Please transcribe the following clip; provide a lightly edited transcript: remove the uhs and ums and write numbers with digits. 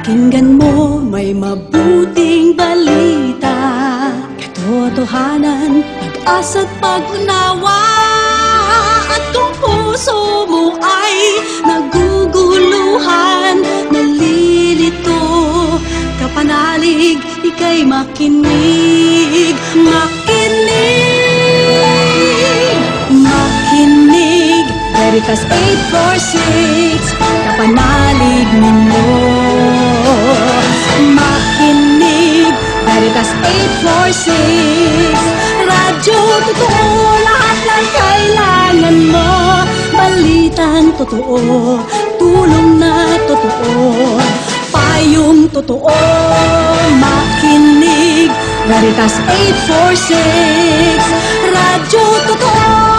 Pakinggan mo, may mabuting balita, katotohanan, pag-asa't pag-unawa. At kung puso mo ay naguguluhan, nalilito, kapanalig, ika'y makinig. Makinig, Veritas 846, kapanalig ninyo. Makinig, Veritas 846, radyo totoo, lahat ng kailangan mo. Balitang totoo, tulong na totoo, payong totoo. Makinig, Veritas 846, radyo totoo.